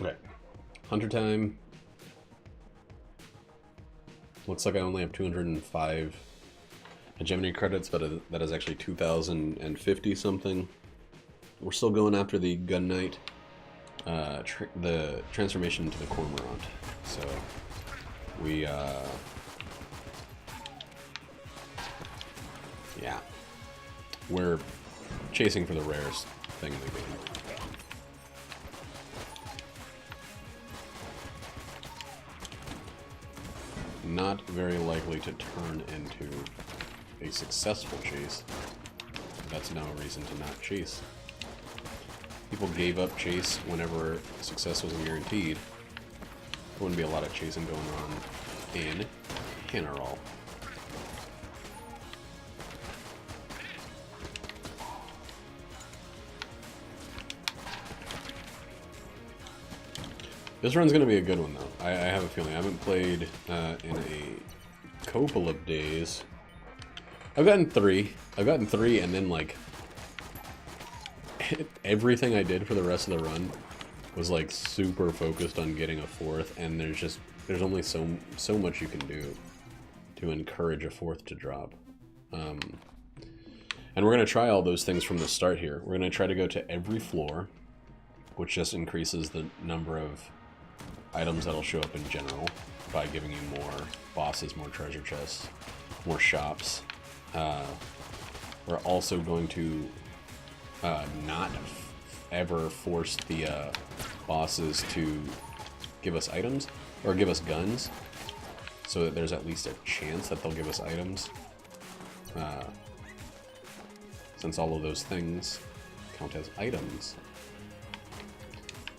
Okay. Hunter time. Looks like I only have 205 hegemony credits, but that is actually 2,050 something. We're still going after the Gun Knight, the transformation into the Cormorant. So we, yeah, we're chasing for the rarest thing in the game. Not very likely to turn into a successful chase. That's no reason to not chase. People gave up chase whenever success wasn't guaranteed. There wouldn't be a lot of chasing going on in general. This run's going to be a good one, though. I have a feeling. I haven't played in a couple of days. I've gotten three, and then, like, everything I did for the rest of the run was, like, super focused on getting a fourth, and there's only so much you can do to encourage a fourth to drop. And we're going to try all those things from the start here. We're going to try to go to every floor, which just increases the number of items that'll show up in general by giving you more bosses, more treasure chests, more shops. We're also going to not ever force the bosses to give us items or give us guns, so that there's at least a chance that they'll give us items, since all of those things count as items.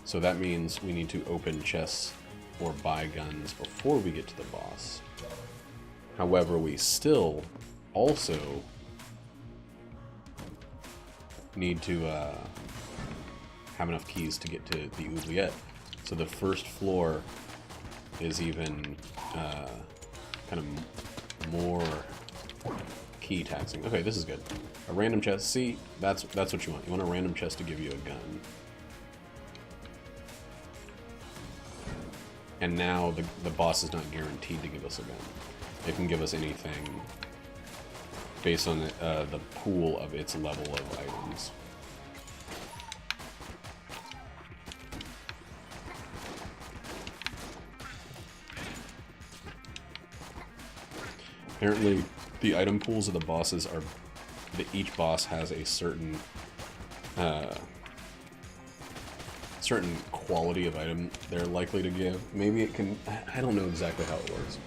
So that means we need to open chests or buy guns before we get to the boss. However, we still also need to have enough keys to get to the oubliette. So the first floor is even kind of more key taxing. Okay, this is good. A random chest. See, that's what you want. You want a random chest to give you a gun. And now the boss is not guaranteed to give us a gun. It can give us anything based on the pool of its level of items. Apparently, the item pools of the bosses are... each boss has a certain certain quality of item they're likely to give. Maybe it can... I don't know exactly how it works.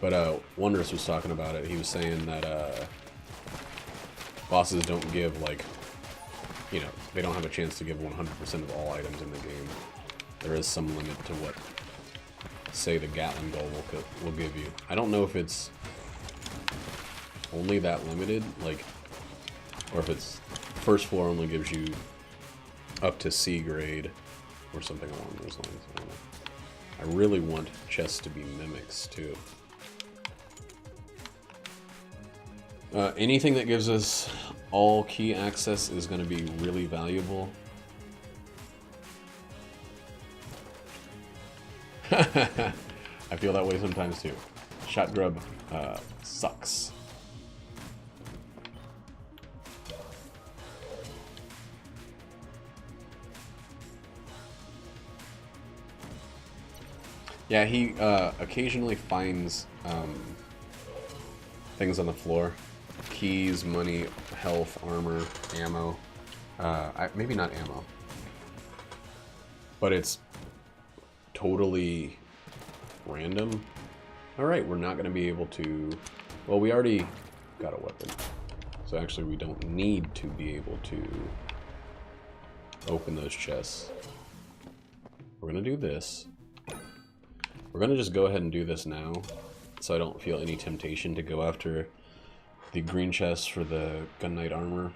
But Wondrous was talking about it. He was saying that bosses don't give, like... You know, they don't have a chance to give 100% of all items in the game. There is some limit to what, say, the Gatling Bow will give you. I don't know if it's only that limited, like... Or if it's... First floor only gives you up to C grade, or something along those lines. I don't know. I really want chests to be mimics, too. Anything that gives us all key access is going to be really valuable. I feel that way sometimes, too. Shot grub sucks. Yeah, he occasionally finds things on the floor. Keys, money, health, armor, ammo. Maybe not ammo. But it's totally random. Alright, we're not going to be able to... Well, we already got a weapon. So actually we don't need to be able to open those chests. We're going to do this. We're going to just go ahead and do this now, so I don't feel any temptation to go after the green chest for the Gun Knight armor.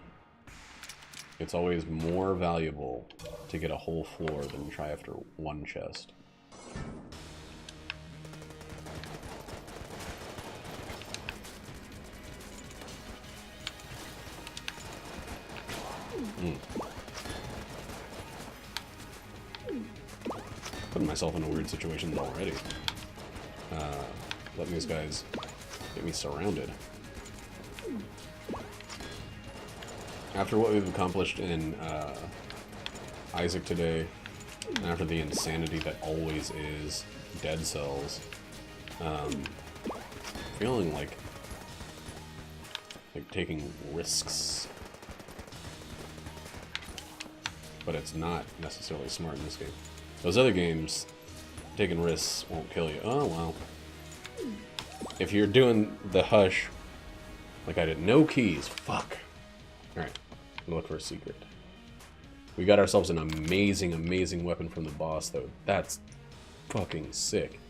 It's always more valuable to get a whole floor than try after one chest. putting myself in a weird situation already. Letting these guys get me surrounded. After what we've accomplished in Isaac today, and after the insanity that always is Dead Cells, feeling like taking risks. But it's not necessarily smart in this game. Those other games, taking risks won't kill you. Oh, well. If you're doing the hush, like I did, no keys, fuck. Alright, I'm gonna look for a secret. We got ourselves an amazing, amazing weapon from the boss, though. That's fucking sick.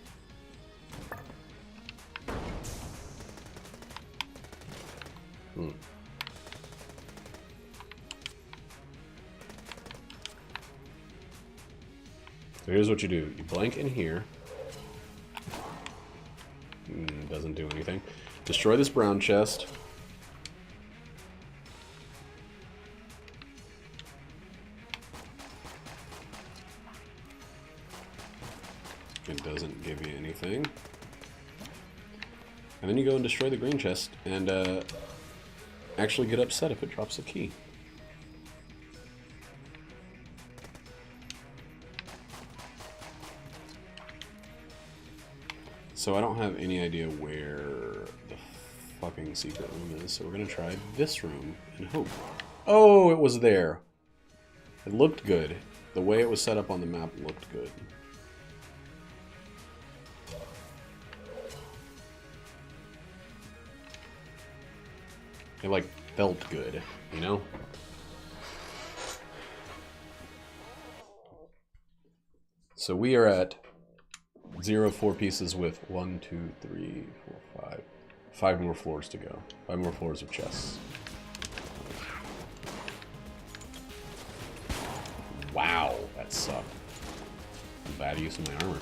So here's what you do. You blank in here. Doesn't do anything. Destroy this brown chest. It doesn't give you anything. And then you go and destroy the green chest and actually get upset if it drops a key. So I don't have any idea where the fucking secret room is, so we're gonna try this room and hope. Oh, it was there. It looked good. The way it was set up on the map looked good. It, like, felt good, you know? So we are at 0, 4 pieces with 1, 2, 3, 4, 5. 5 more floors to go. 5 more floors of chests. Wow, that sucked. Bad use of my armor.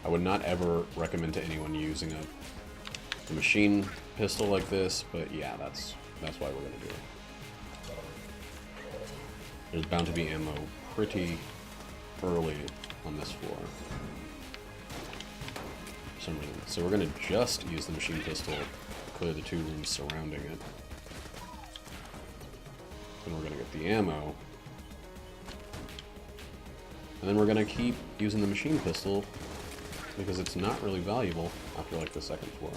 I would not ever recommend to anyone using a machine pistol like this, but yeah, that's why we're gonna do it. There's bound to be ammo pretty early on this floor for some reason. So we're gonna just use the machine pistol to clear the 2 rooms surrounding it. Then we're gonna get the ammo. And then we're gonna keep using the machine pistol because it's not really valuable after like the 2nd floor.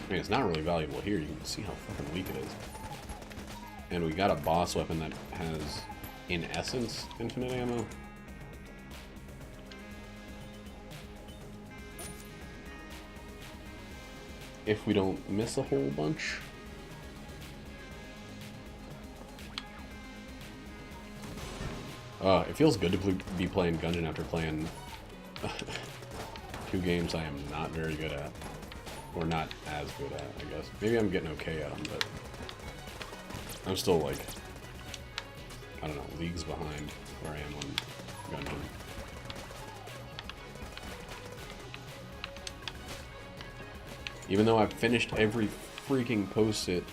I mean, it's not really valuable here. You can see how fucking weak it is. And we got a boss weapon that has, in essence, infinite ammo. If we don't miss a whole bunch. It feels good to be playing Gungeon after playing 2 games I am not very good at. Or not as good at, I guess. Maybe I'm getting okay at them, but I'm still, like, I don't know, leagues behind where I am on Gungeon. Even though I've finished every freaking post-it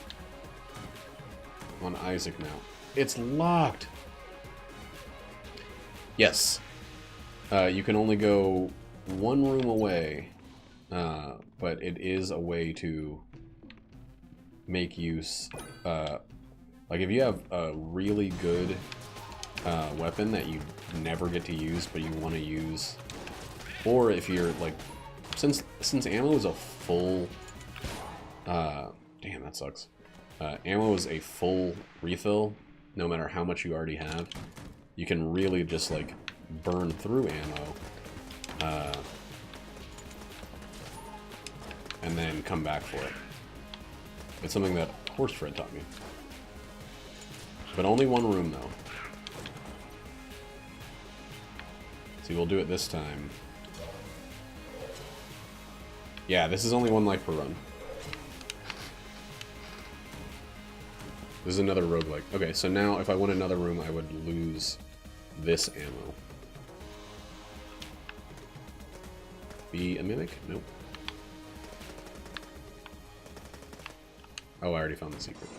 on Isaac now. It's locked! Yes. You can only go 1 room away, but it is a way to make use, like if you have a really good weapon that you never get to use but you want to use, or if you're like, since ammo is a full, damn that sucks, ammo is a full refill no matter how much you already have, you can really just like burn through ammo and then come back for it. It's something that Horsefred taught me. But only 1 room, though. See, we'll do it this time. Yeah, this is only 1 life per run. This is another roguelike. Okay, so now if I went another room, I would lose this ammo. Be a mimic? Nope. Oh, I already found the secret.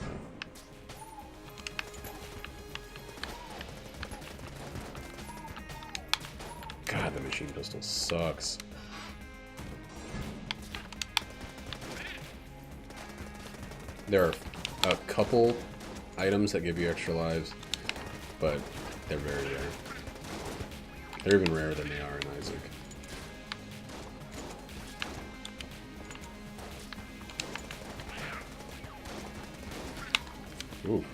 God, the machine pistol sucks. There are a couple items that give you extra lives, but they're very rare. They're even rarer than they are in Isaac. Ooh.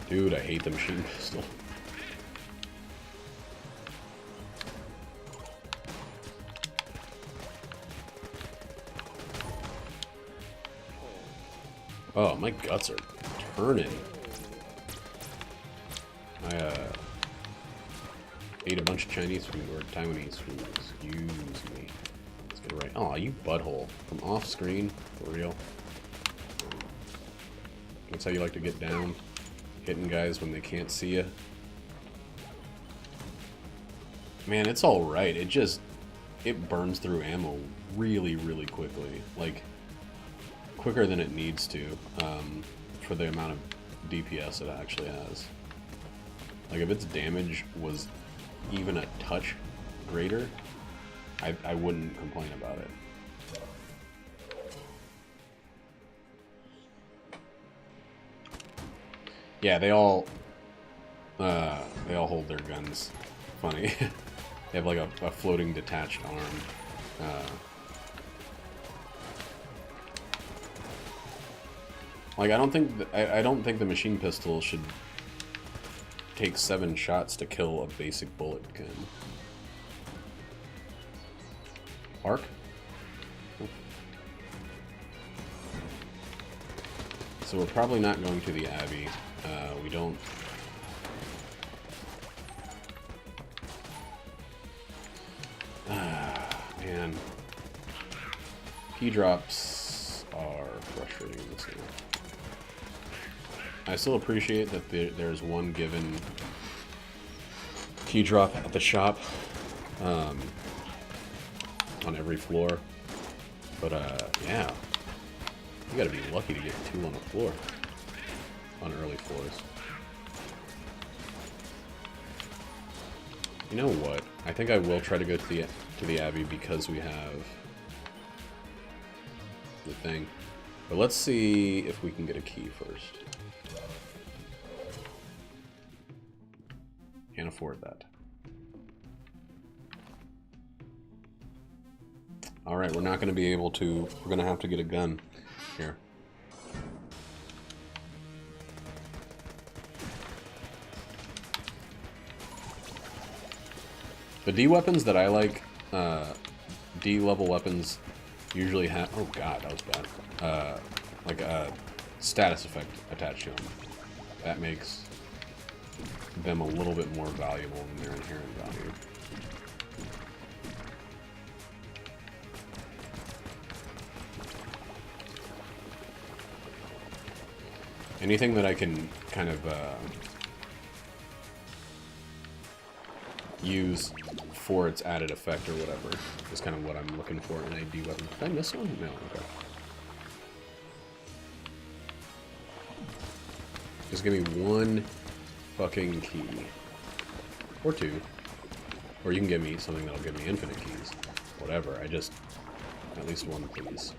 Dude, I hate the machine pistol. Oh, my guts are turning. I ate a bunch of Chinese food, or Taiwanese food. Excuse me. Let's get it right. Aw, you butthole. From off screen? For real? That's how you like to get down? Hitting guys when they can't see you? Man, it's alright. It burns through ammo really, really quickly. Like, quicker than it needs to, for the amount of DPS it actually has. Like, if its damage was even a touch greater, I wouldn't complain about it. Yeah, they all hold their guns funny. They have like a floating detached arm. Like, I don't think the machine pistol should take 7 shots to kill a basic bullet gun. Arc? Oh. So we're probably not going to the Abbey. We don't... Man. Key drops are frustrating this game. I still appreciate that there's one given key drop at the shop on every floor. But, yeah. You gotta be lucky to get 2 on a floor. On early floors. You know what? I think I will try to go to the Abbey because we have the thing. But let's see if we can get a key first. Can't afford that. Alright, we're not going to be able to... We're going to have to get a gun here. The D weapons that I like, D level weapons usually have... Oh god, that was bad. Like a status effect attached to them. That makes them a little bit more valuable than their inherent value. Anything that I can kind of use for its added effect or whatever is kind of what I'm looking for in a D weapon. Did I miss one? No, okay. Just give me 1 fucking key. Or 2. Or you can give me something that'll give me infinite keys. Whatever, I just... At least 1, please.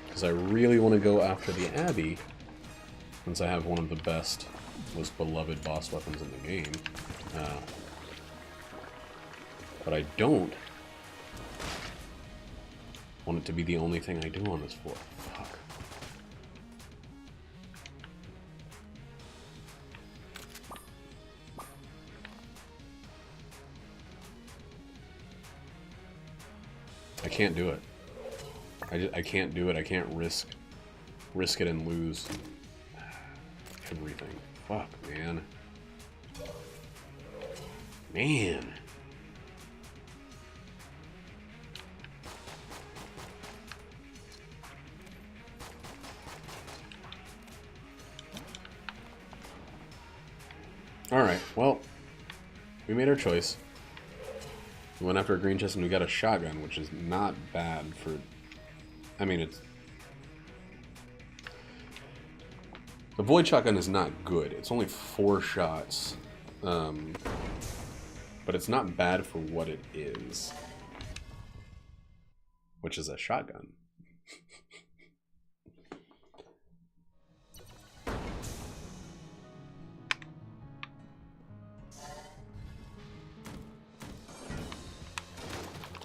Because I really want to go after the Abbey, since I have one of the best, most beloved boss weapons in the game. But I don't want it to be the only thing I do on this floor. Fuck. I can't do it. I can't do it. I can't risk it and lose everything. Fuck, man. Man. Alright, well, we made our choice. We went after a green chest and we got a shotgun, which is not bad for I mean, it's... The Void Shotgun is not good. It's only 4 shots. But it's not bad for what it is. Which is a shotgun.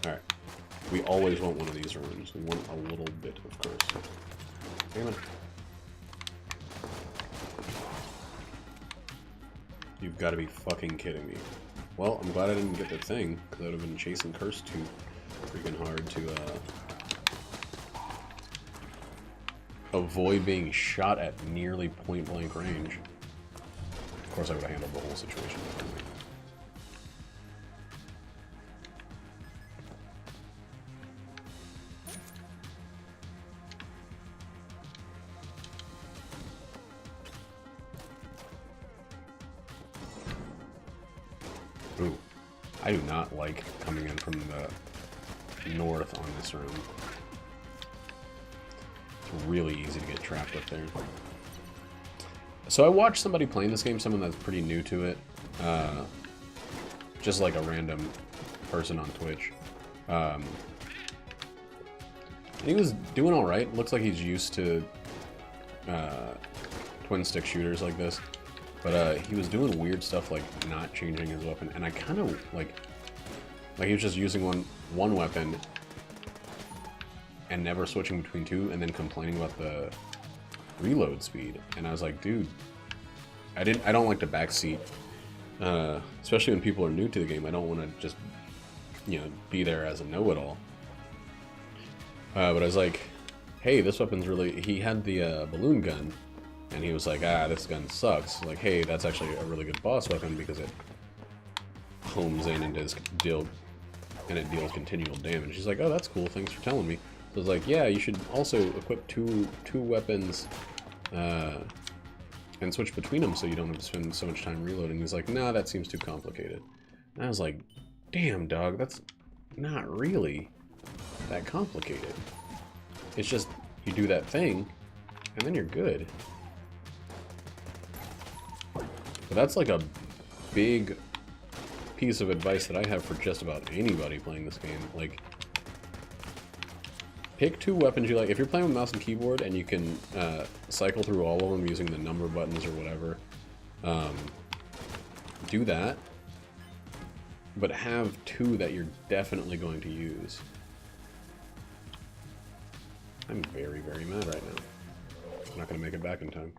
Alright. We always want one of these rooms. We want a little bit of curse. Damn it. You've got to be fucking kidding me. Well, I'm glad I didn't get the thing, because I would have been chasing curse too freaking hard to avoid being shot at nearly point-blank range. Of course, I would have handled the whole situation differently. Ooh, I do not like coming in from the north on this room. It's really easy to get trapped up there. So I watched somebody playing this game, someone that's pretty new to it. Just like a random person on Twitch. He was doing alright. Looks like he's used to twin stick shooters like this. But he was doing weird stuff like not changing his weapon, and I kind of like he was just using one weapon and never switching between 2, and then complaining about the reload speed. And I was like, dude, I don't like the backseat, especially when people are new to the game. I don't want to just, you know, be there as a know-it-all. But I was like, hey, this weapon's really... He had the balloon gun. And he was like, this gun sucks. Like, hey, that's actually a really good boss weapon because it homes in and it deals continual damage. He's like, oh, that's cool. Thanks for telling me. So I was like, yeah, you should also equip two weapons and switch between them so you don't have to spend so much time reloading. He's like, nah, that seems too complicated. And I was like, damn, dog, that's not really that complicated. It's just you do that thing and then you're good. But that's like a big piece of advice that I have for just about anybody playing this game. Like, pick 2 weapons you like. If you're playing with mouse and keyboard and you can cycle through all of them using the number buttons or whatever, do that. But have 2 that you're definitely going to use. I'm very, very mad right now. I'm not going to make it back in time.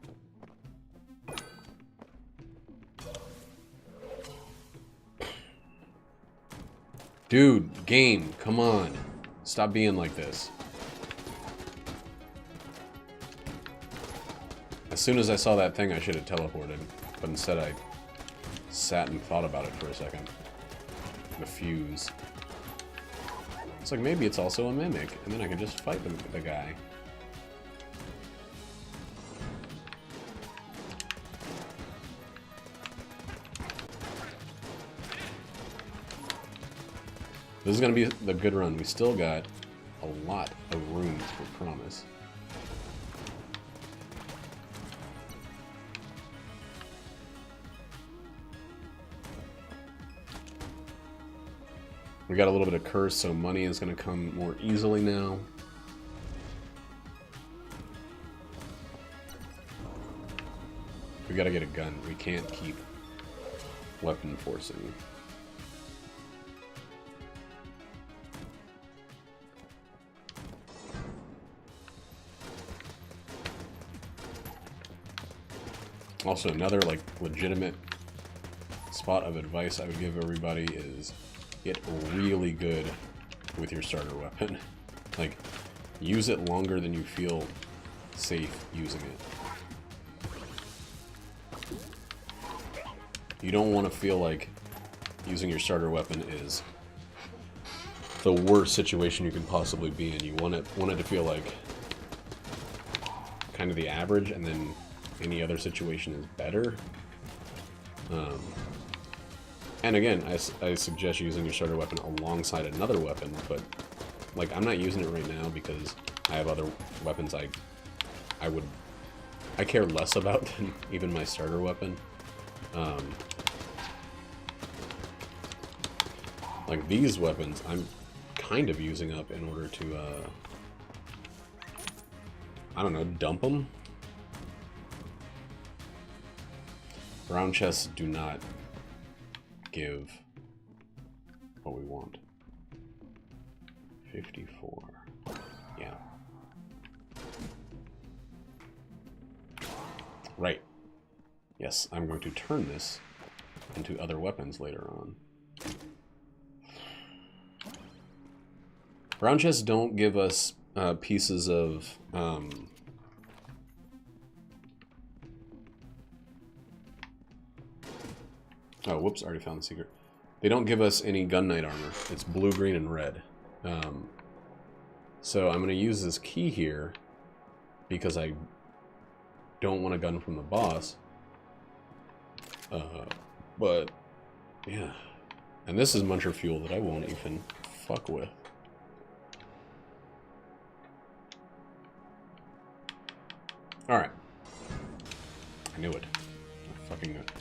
Dude, game, come on. Stop being like this. As soon as I saw that thing, I should have teleported. But instead I sat and thought about it for a second. The fuse. It's like, maybe it's also a mimic, and then I can just fight the guy. This is going to be the good run. We still got a lot of rooms for promise. We got a little bit of curse, so money is going to come more easily now. We got to get a gun. We can't keep weapon forcing. Also, another like legitimate spot of advice I would give everybody is get really good with your starter weapon. Like, use it longer than you feel safe using it. You don't want to feel like using your starter weapon is the worst situation you can possibly be in. You want it to feel like kind of the average, and then any other situation is better. And again, I suggest using your starter weapon alongside another weapon, but like, I'm not using it right now because I have other weapons I care less about than even my starter weapon. Like these weapons, I'm kind of using up in order to, I don't know, dump them? Round chests do not give what we want. 54. Yeah. Right. Yes, I'm going to turn this into other weapons later on. Round chests don't give us pieces of... Oh, whoops, already found the secret. They don't give us any gun knight armor. It's blue, green, and red. So I'm going to use this key here because I don't want a gun from the boss. But, yeah. And this is muncher fuel that I won't even fuck with. Alright. I knew it. I fucking knew it.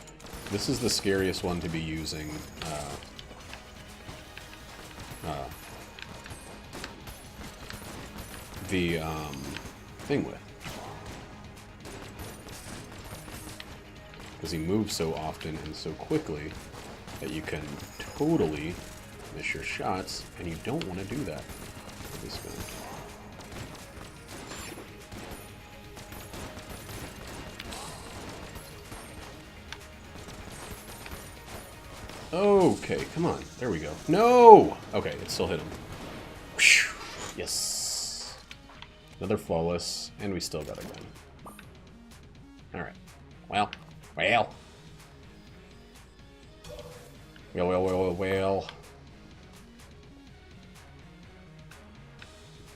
This is the scariest one to be using the thing with. Because he moves so often and so quickly that you can totally miss your shots, and you don't want to do that. Let me spin it. Okay, come on. There we go. No! Okay, it still hit him. Yes. Another flawless, and we still got a gun. Alright. Well. Well.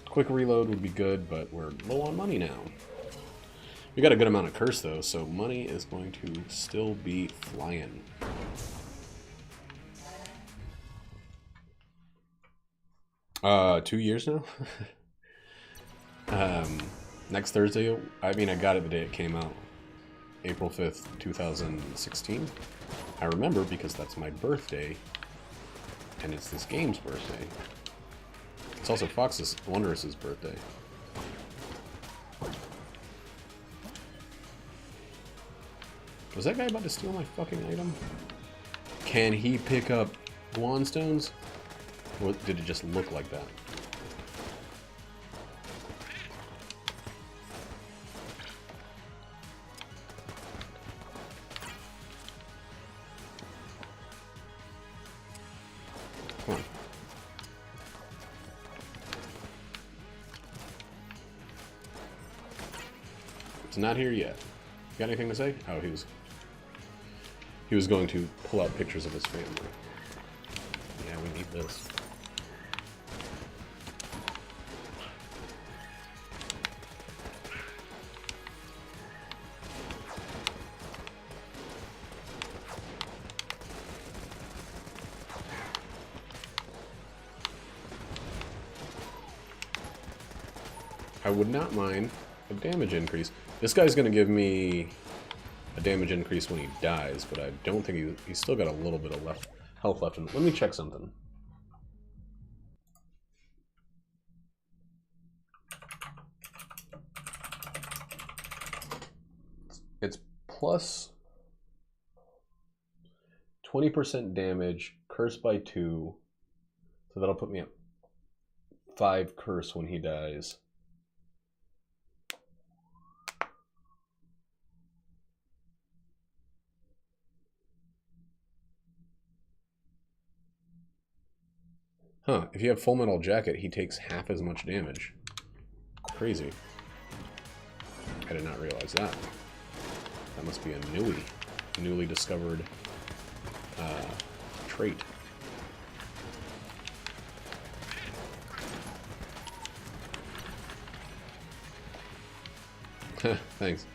Quick reload would be good, but we're low on money now. We got a good amount of curse, though, so money is going to still be flying. $2 years now? Next Thursday, I mean, I got it the day it came out. April 5th, 2016. I remember because that's my birthday, and it's this game's birthday. It's also Fox's Wondrous's birthday. Was that guy about to steal my fucking item? Can he pick up Guano stones? Or did it just look like that? Come on. It's not here yet. You got anything to say? Oh, he was going to pull out pictures of his family. Yeah, we need this. I would not mind a damage increase. This guy's going to give me a damage increase when he dies, but I don't think he's still got a little bit of health left. Let me check something. It's plus 20% damage, curse by 2, so that'll put me at 5 curse when he dies. Huh, if you have Full Metal Jacket, he takes half as much damage. Crazy. I did not realize that. That must be a newly discovered trait. Thanks.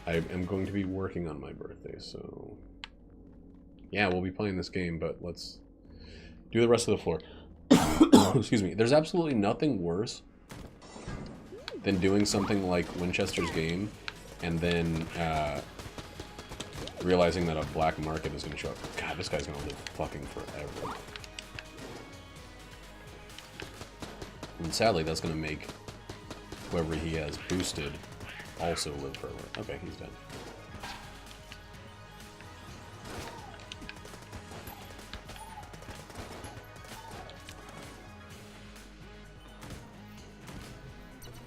I am going to be working on my birthday, so... Yeah, we'll be playing this game, but let's do the rest of the floor. Excuse me. There's absolutely nothing worse than doing something like Winchester's game, and then realizing that a black market is going to show up. God, this guy's going to live fucking forever. And sadly, that's going to make whoever he has boosted also live forever. Okay, he's dead.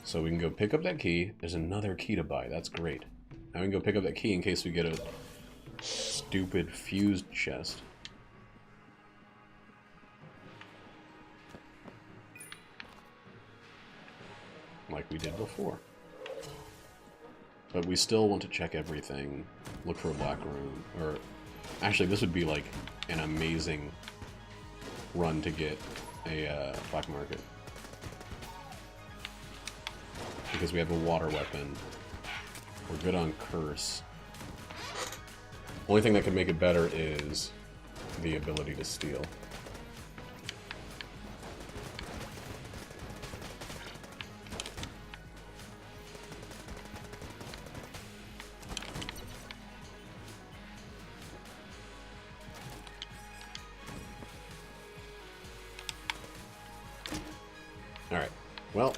So we can go pick up that key. There's another key to buy. That's great. Now we can go pick up that key in case we get a stupid fused chest. Like we did before. But we still want to check everything. Look for a black room. Or actually, this would be like an amazing run to get a black market. Because we have a water weapon. We're good on curse. Only thing that could make it better is the ability to steal. Alright. Well,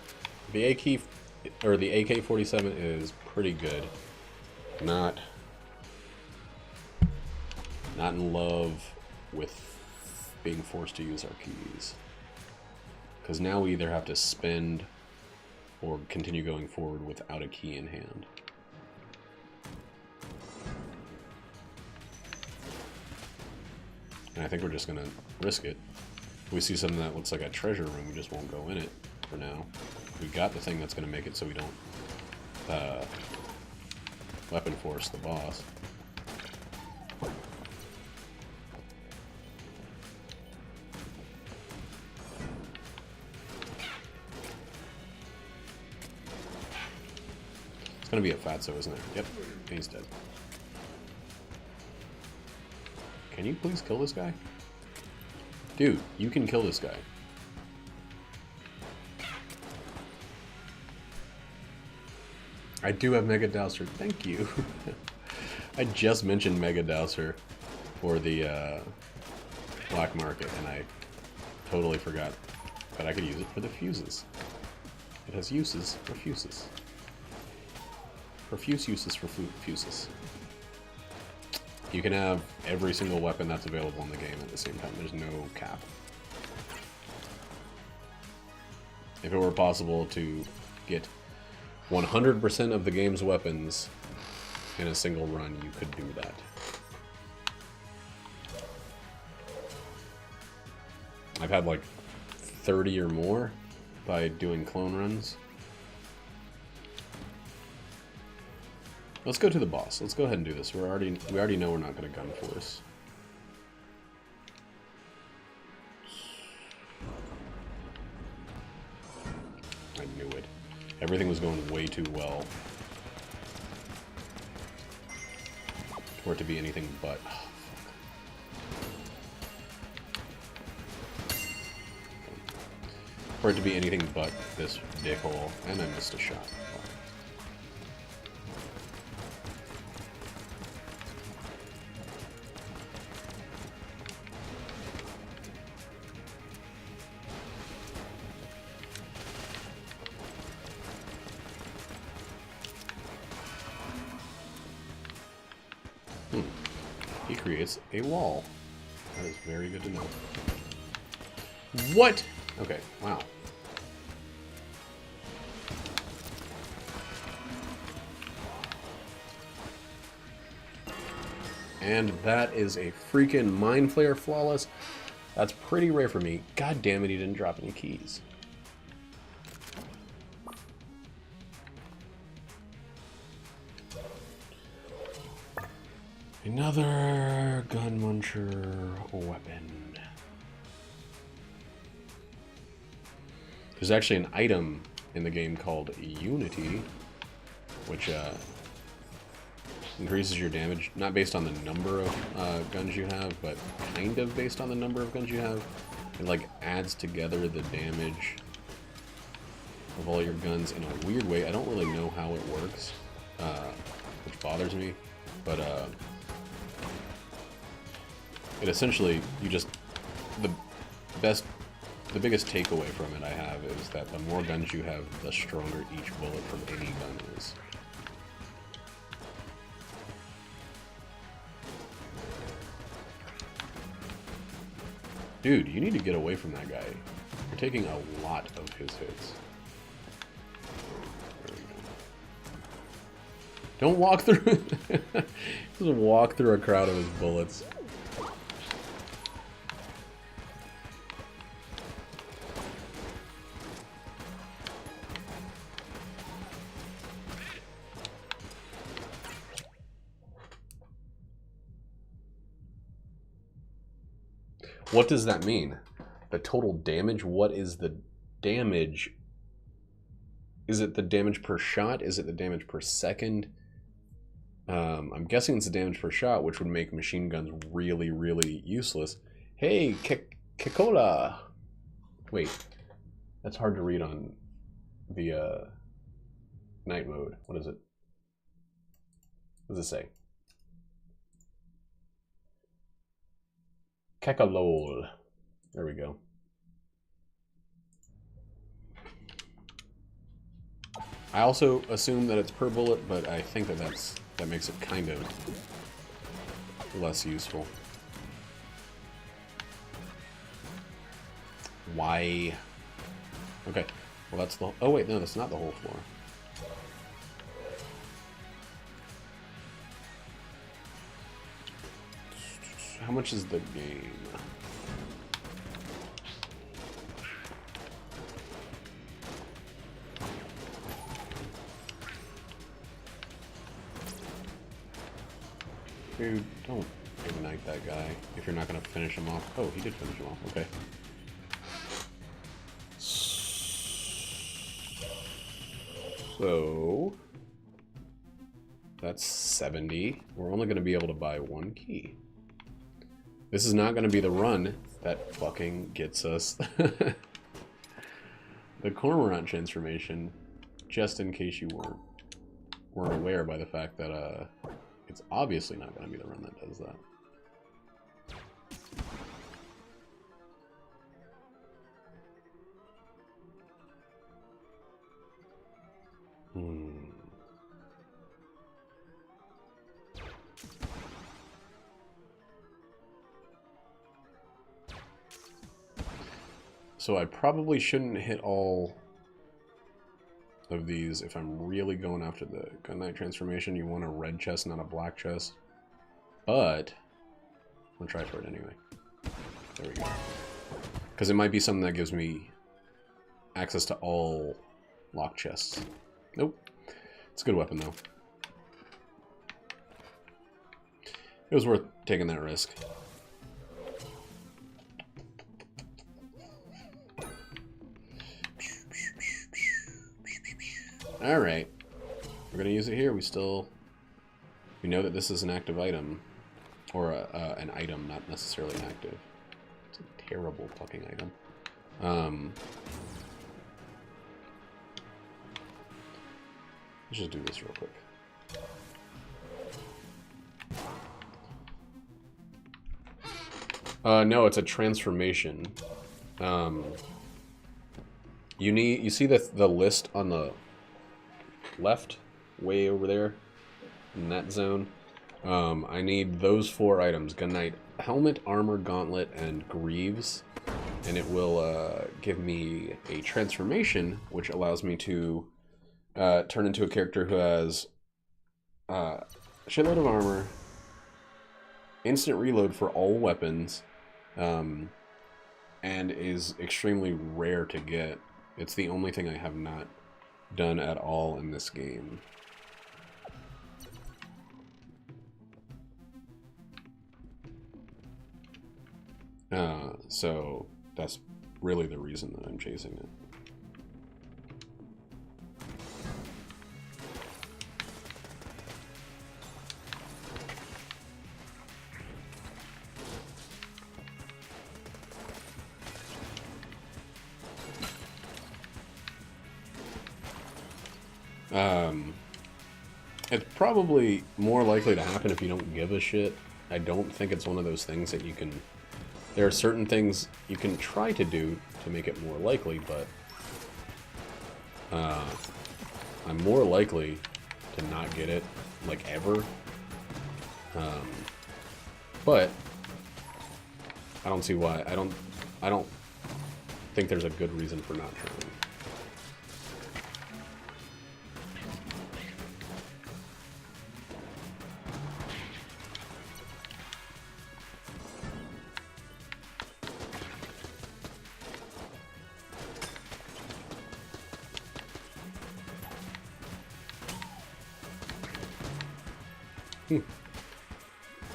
the AK-47 is pretty good. Not in love with being forced to use our keys. Because now we either have to spend or continue going forward without a key in hand. And I think we're just going to risk it. If we see something that looks like a treasure room, we just won't go in it for now. We got the thing that's going to make it so we don't weapon force the boss. It's going to be a fatso, isn't it? Yep, he's dead. Can you please kill this guy? Dude, you can kill this guy. I do have Mega Dowser. Thank you. I just mentioned Mega Dowser for the black market, and I totally forgot that I could use it for the fuses. It has uses for fuses. Profuse uses for fuses. You can have every single weapon that's available in the game at the same time. There's no cap. If it were possible to get 100% of the game's weapons in a single run, you could do that. I've had like 30 or more by doing clone runs. Let's go to the boss. Let's go ahead and do this. We already know we're not going to gun force. I knew it. Everything was going way too well for it to be anything but. Oh, fuck. For it to be anything but this dickhole, and I missed a shot. He creates a wall. That is very good to know. What? Okay, wow. And that is a freaking Mind Flayer flawless. That's pretty rare for me. God damn it, he didn't drop any keys. Another gun muncher weapon. There's actually an item in the game called Unity, which increases your damage, not based on the number of guns you have, but kind of based on the number of guns you have. It like adds together the damage of all your guns in a weird way. I don't really know how it works, which bothers me, but it essentially, you just, the biggest takeaway from it I have is that the more guns you have, the stronger each bullet from any gun is. Dude, you need to get away from that guy. You're taking a lot of his hits. There we go. Don't walk through. Just walk through a crowd of his bullets. What does that mean? The total damage? What is the damage? Is it the damage per shot? Is it the damage per second? I'm guessing it's the damage per shot, which would make machine guns really, really useless. Hey, Kekola! Wait, that's hard to read on the night mode. What is it? What does it say? Kekalol. There we go. I also assume that it's per bullet, but I think that that makes it kind of less useful. Why? Okay. Well, that's the... Oh, wait, no, that's not the whole floor. How much is the game? Dude, don't ignite that guy if you're not going to finish him off. Oh, he did finish him off. Okay. So... that's 70. We're only going to be able to buy one key. This is not going to be the run that fucking gets us the Cormorant transformation, just in case you weren't aware by the fact that it's obviously not going to be the run that does that. So I probably shouldn't hit all of these if I'm really going after the Gun Knight transformation. You want a red chest, not a black chest. But I'm gonna try for it anyway. There we go. Because it might be something that gives me access to all lock chests. Nope. It's a good weapon though. It was worth taking that risk. Alright. We're going to use it here. We know that this is an active item. Or an item, not necessarily an active. It's a terrible fucking item. Let's just do this real quick. No, it's a transformation. You see the list on the left, way over there, in that zone. I need those 4 items: Gun Knight helmet, armor, gauntlet, and greaves, and it will give me a transformation, which allows me to turn into a character who has a shitload of armor, instant reload for all weapons, and is extremely rare to get. It's the only thing I have not done at all in this game. So that's really the reason that I'm chasing it. It's probably more likely to happen if you don't give a shit. I don't think it's one of those things that you can... There are certain things you can try to do to make it more likely, but... I'm more likely to not get it, like, ever. But... I don't see why. I don't think there's a good reason for not trying.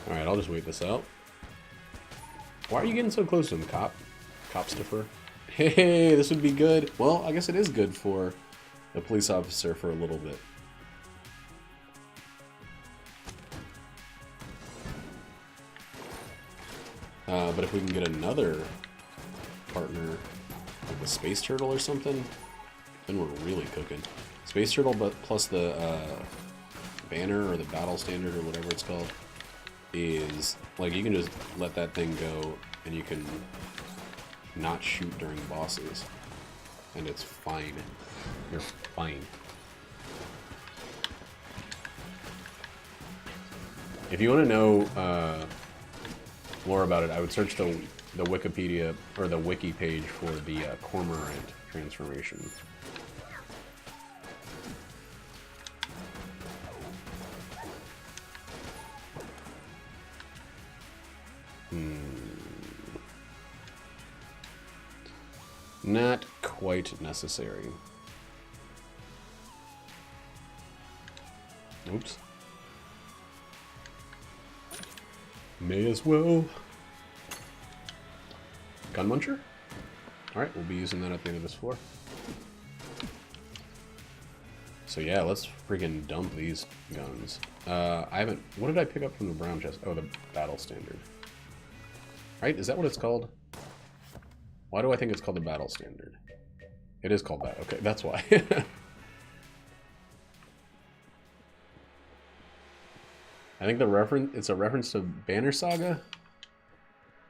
Alright, I'll just wait this out. Why are you getting so close to him, cop? Cop stiffer. Hey, this would be good. Well, I guess it is good for a police officer for a little bit. But if we can get another partner, like a space turtle or something, then we're really cooking. Space turtle, but plus the banner or the battle standard or whatever it's called, is like you can just let that thing go and you can not shoot during bosses, and it's fine. You're fine. If you want to know more about it, I would search the Wikipedia or the wiki page for the cormorant transformation. Not quite necessary. Oops. May as well. Gun muncher? Alright, we'll be using that at the end of this floor. So yeah, let's freaking dump these guns. I haven't... What did I pick up from the brown chest? Oh, the battle standard. Right? Is that what it's called? Why do I think it's called the battle standard? It is called that. Okay, that's why. I think it's a reference to Banner Saga.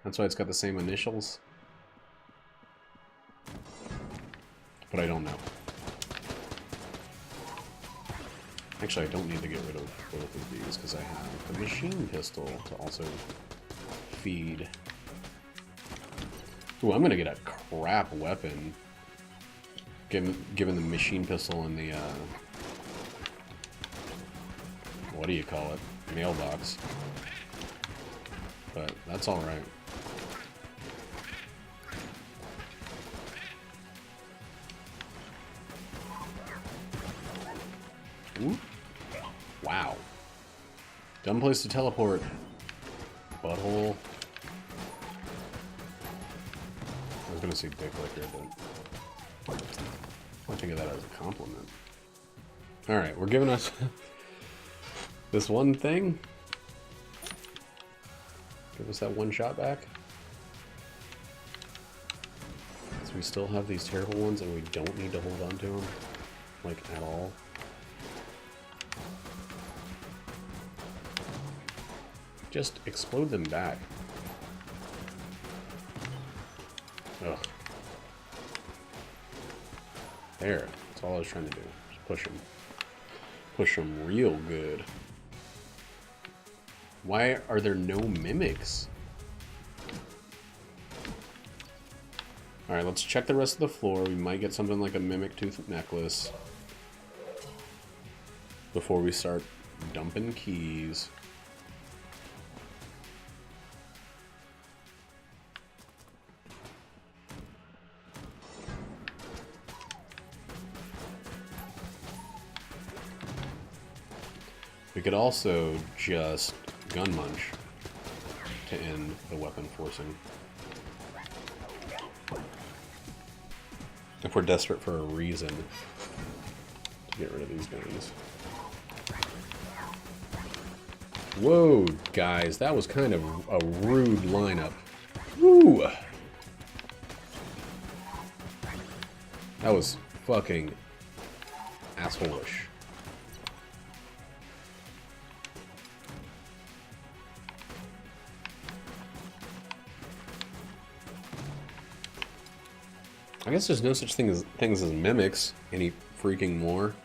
That's why it's got the same initials. But I don't know. Actually, I don't need to get rid of both of these because I have the machine pistol to also feed. Ooh, I'm gonna get a crap weapon. Given the machine pistol and the what do you call it? Mailbox. But that's alright. Ooh. Wow. Dumb place to teleport. Butthole. I was gonna say dick licker, but I think of that as a compliment. Alright, we're giving us this one thing. Give us that one shot back. So we still have these terrible ones and we don't need to hold on to them, like, at all. Just explode them back. Ugh. There. That's all I was trying to do. Just push them. Push them real good. Why are there no mimics? Alright, let's check the rest of the floor. We might get something like a mimic tooth necklace before we start dumping keys. We could also just gun munch to end the weapon forcing. If we're desperate for a reason to get rid of these guns. Whoa, guys, that was kind of a rude lineup. Woo! That was fucking asshole-ish. I guess there's no such things as mimics any freaking more.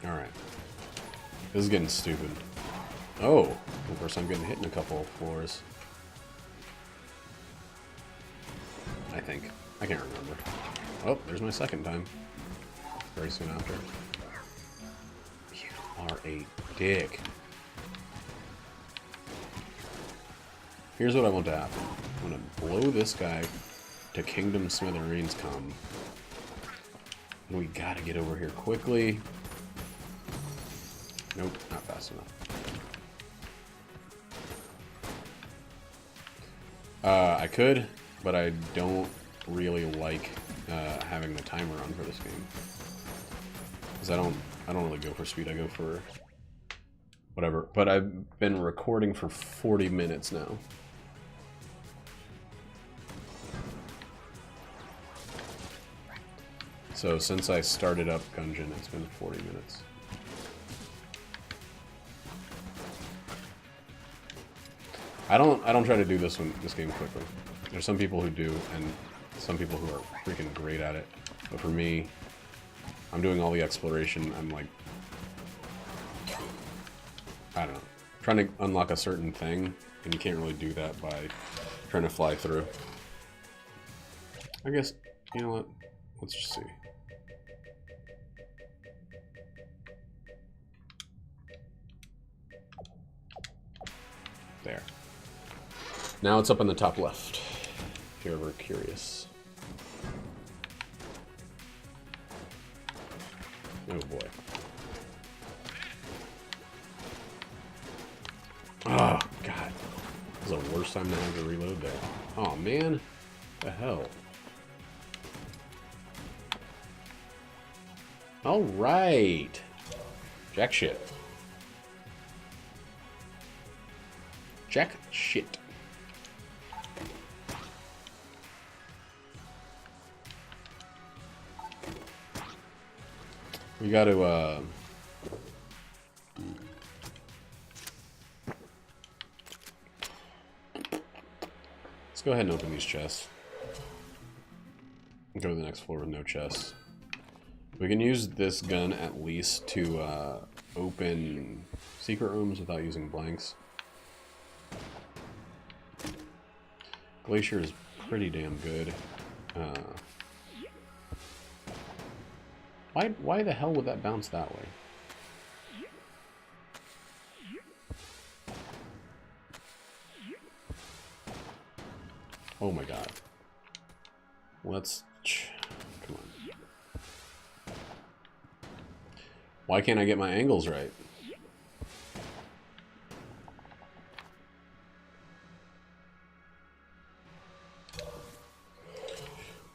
Alright. This is getting stupid. Oh! Of course I'm getting hit in a couple of floors. I think. I can't remember. Oh, there's my second time. Very soon after. You are a dick. Here's what I want to happen. I'm gonna blow this guy to Kingdom Smithereens come. And we gotta get over here quickly. Nope, not fast enough. I could, but I don't really like having the timer on for this game. Because I don't really go for speed, I go for whatever. But I've been recording for 40 minutes now. So since I started up Gungeon, it's been 40 minutes. I don't try to do this game quickly. There's some people who do, and some people who are freaking great at it. But for me, I'm doing all the exploration. I'm like, I don't know, trying to unlock a certain thing, and you can't really do that by trying to fly through. I guess, you know what? Let's just see. There. Now it's up in the top left, if you're ever curious. Oh boy. Oh, God. This is the worst time to have to reload there. Oh, man. What the hell? Alright. Jack shit. Jack shit. We got to, let's go ahead and open these chests. Go to the next floor with no chests. We can use this gun at least to open secret rooms without using blanks. Glacier is pretty damn good. Why the hell would that bounce that way? Oh my god. Let's... Come on. Why can't I get my angles right?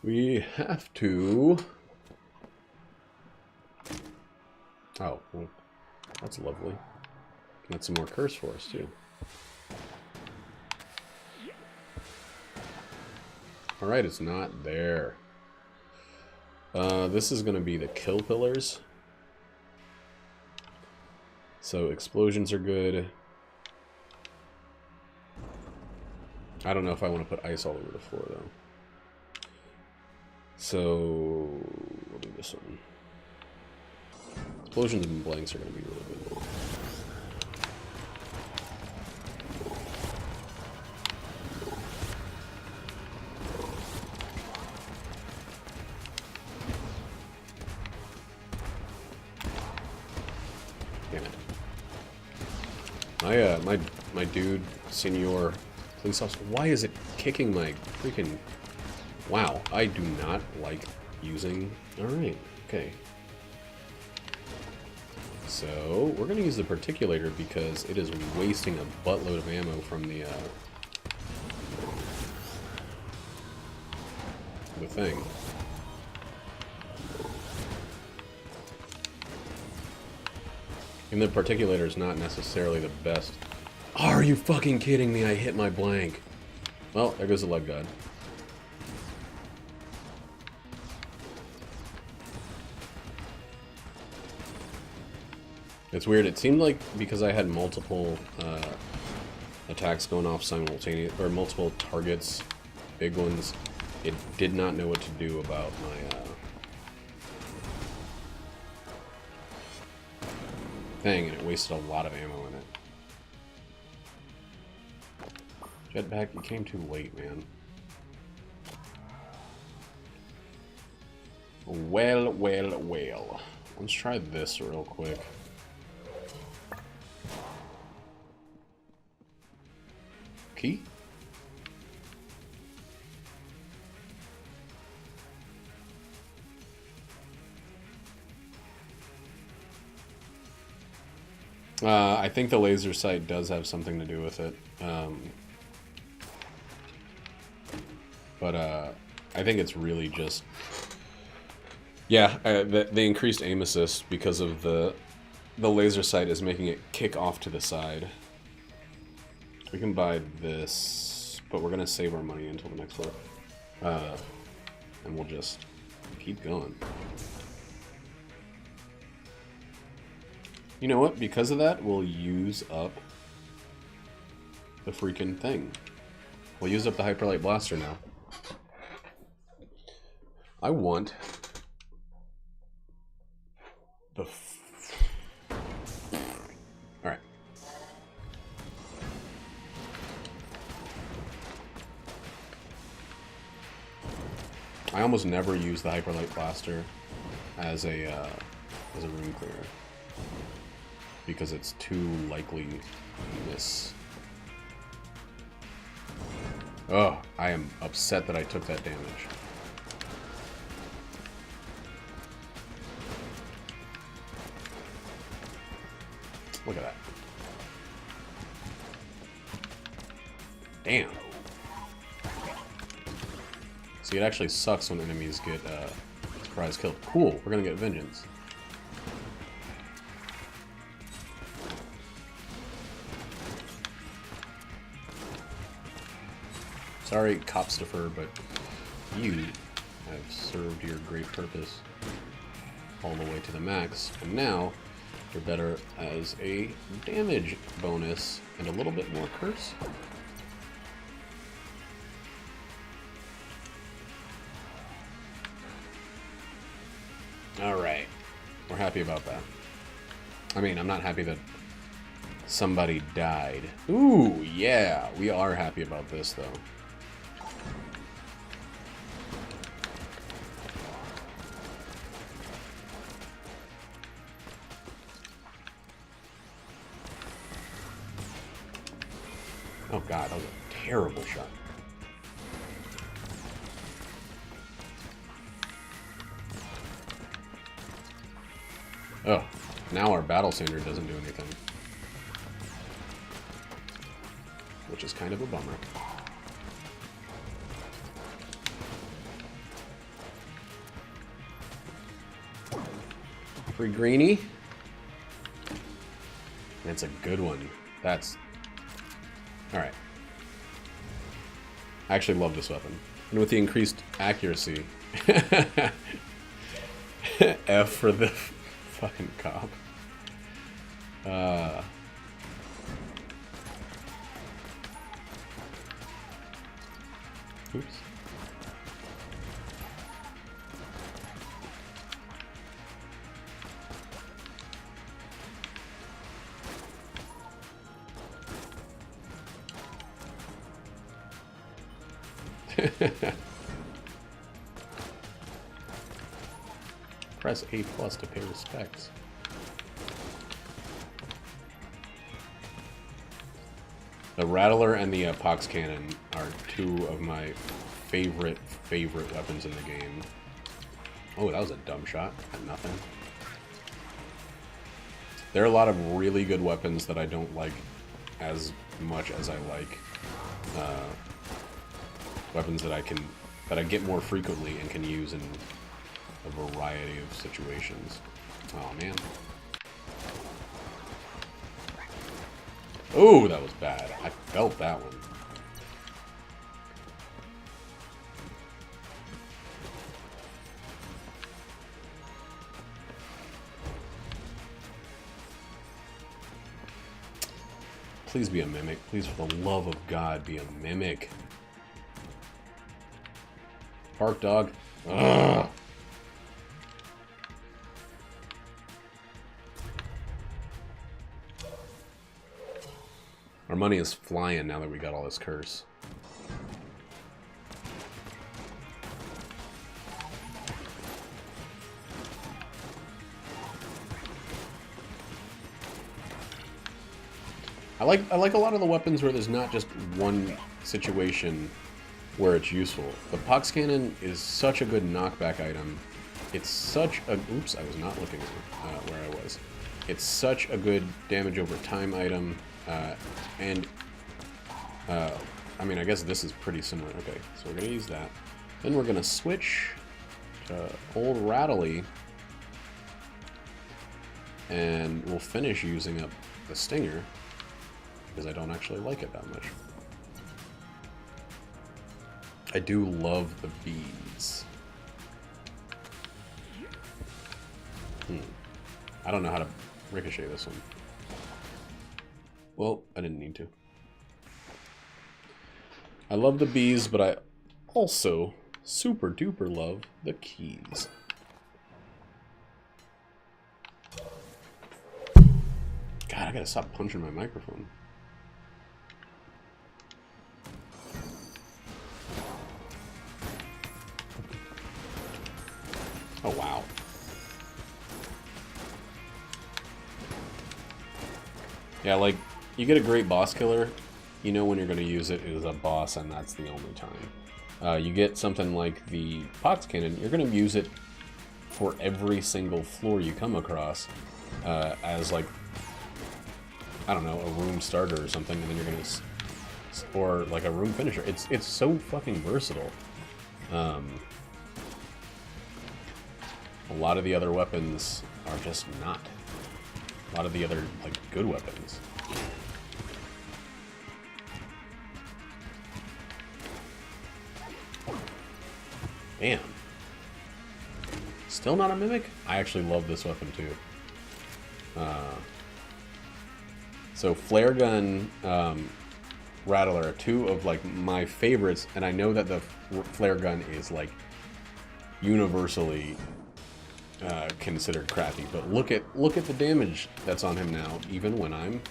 We have to... Oh, well, that's lovely. That's some more curse for us, too. Alright, it's not there. This is going to be the kill pillars. So explosions are good. I don't know if I want to put ice all over the floor, though. So we'll do this one. Explosions and blanks are going to be really good. Damn it. My dude, Senor Police Officer, why is it kicking my freaking... Wow, I do not like using... Alright, okay. So, we're going to use the Particulator because it is wasting a buttload of ammo from the the thing. And the particulator is not necessarily the best. Are you fucking kidding me? I hit my blank. Well, there goes the leg god. It's weird. It seemed like because I had multiple attacks going off simultaneously, or multiple targets, big ones, it did not know what to do about my thing, and it wasted a lot of ammo in it. Jetpack, you came too late, man. Well, well, well. Let's try this real quick. Key? I think the laser sight does have something to do with it. But I think it's really just... Yeah, the increased aim assist because of the laser sight is making it kick off to the side. We can buy this, but we're going to save our money until the next floor. And we'll just keep going. You know what? Because of that, we'll use up the freaking thing. We'll use up the Hyperlight Blaster now. I want the... Alright. I almost never use the Hyperlight Blaster as a room clearer. Because it's too likely to miss. Oh, I am upset that I took that damage. Look at that. Damn. See, it actually sucks when enemies get surprise killed. Cool, we're gonna get vengeance. Sorry, Copstifer, but you have served your great purpose all the way to the max, and now you're better as a damage bonus and a little bit more curse. Alright, we're happy about that. I mean, I'm not happy that somebody died. Ooh, yeah, we are happy about this, though. Oh god, that was a terrible shot. Oh, now our Battle Sander doesn't do anything. Which is kind of a bummer. Free greenie. That's a good one. That's... Alright. I actually love this weapon. And with the increased accuracy... F for the fucking cop. Oops. Press A+ to pay respects. The Rattler and the Pox Cannon are two of my favorite weapons in the game. Oh, that was a dumb shot. Had nothing. There are a lot of really good weapons that I don't like as much as I like weapons that I can that I get more frequently and can use in a variety of situations. Oh, man. Oh, that was bad. I felt that one. Please be a mimic. Please, for the love of God, be a mimic. Bark, dog. Ugh. Our money is flying now that we got all this curse. I like a lot of the weapons where there's not just one situation where it's useful. The Pox Cannon is such a good knockback item. It's such a... Oops, I was not looking at where I was. It's such a good damage over time item. I mean, I guess this is pretty similar. Okay, so we're going to use that. Then we're going to switch to Old Rattly. And we'll finish using up the Stinger, because I don't actually like it that much. I do love the beads. I don't know how to ricochet this one. Well, I didn't need to. I love the bees, but I also super duper love the keys. God, I gotta stop punching my microphone. Oh, wow. Yeah, like, you get a great boss killer, you know when you're going to use it is a boss, and that's the only time. You get something like the Pox Cannon, you're going to use it for every single floor you come across, as, like, I don't know, a room starter or something, and then you're going to... Or, like, a room finisher. It's so fucking versatile. A lot of the other weapons are just not. A lot of the other, like, good weapons. Damn. Still not a mimic? I actually love this weapon, too. So, Flare Gun, Rattler are two of, like, my favorites, and I know that the Flare Gun is, like, universally... considered crappy, but look at the damage that's on him now, even when I'm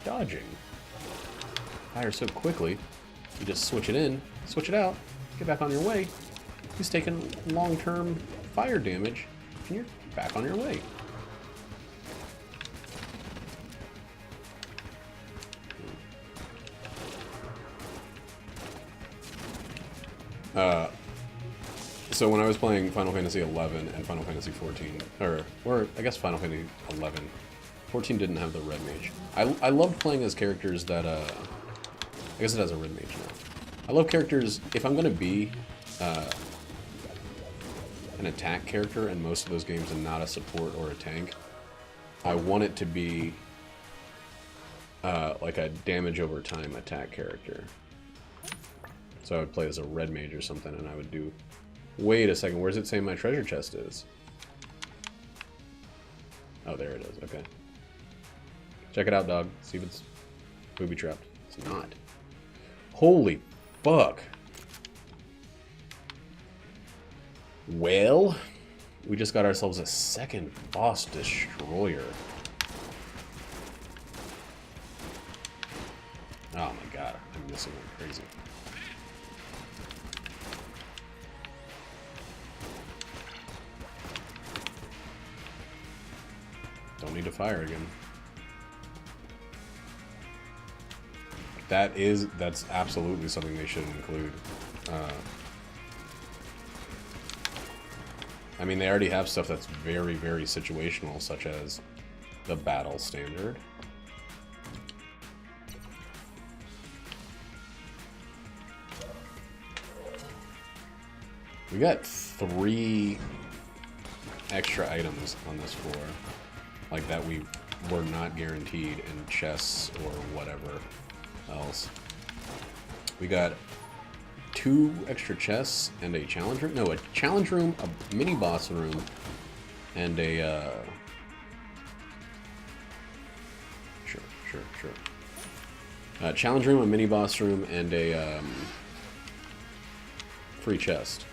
dodging. Fire so quickly, you just switch it in, switch it out, get back on your way. He's taking long-term fire damage, and you're back on your way. So when I was playing Final Fantasy XI and Final Fantasy XIV, or I guess Final Fantasy XI, 14 didn't have the Red Mage. I loved playing as characters that, I guess it has a Red Mage now. I love characters, if I'm going to be an attack character in most of those games and not a support or a tank, I want it to be like a damage over time attack character. So I would play as a Red Mage or something, and I would do... Wait a second, where's it saying my treasure chest is? Oh, there it is, okay. Check it out, dog. See if it's booby-trapped. It's not. Holy fuck. Well, we just got ourselves a second boss destroyer. Oh my god, I'm missing one crazy. Don't need to fire again. That's absolutely something they should include. I mean, they already have stuff that's very, very situational, such as the battle standard. We got 3 extra items on this floor, like that we were not guaranteed in chests or whatever else. We got 2 extra chests and a challenge room. No, a challenge room, a mini boss room, and a sure. Challenge room, a mini boss room, and a free chest.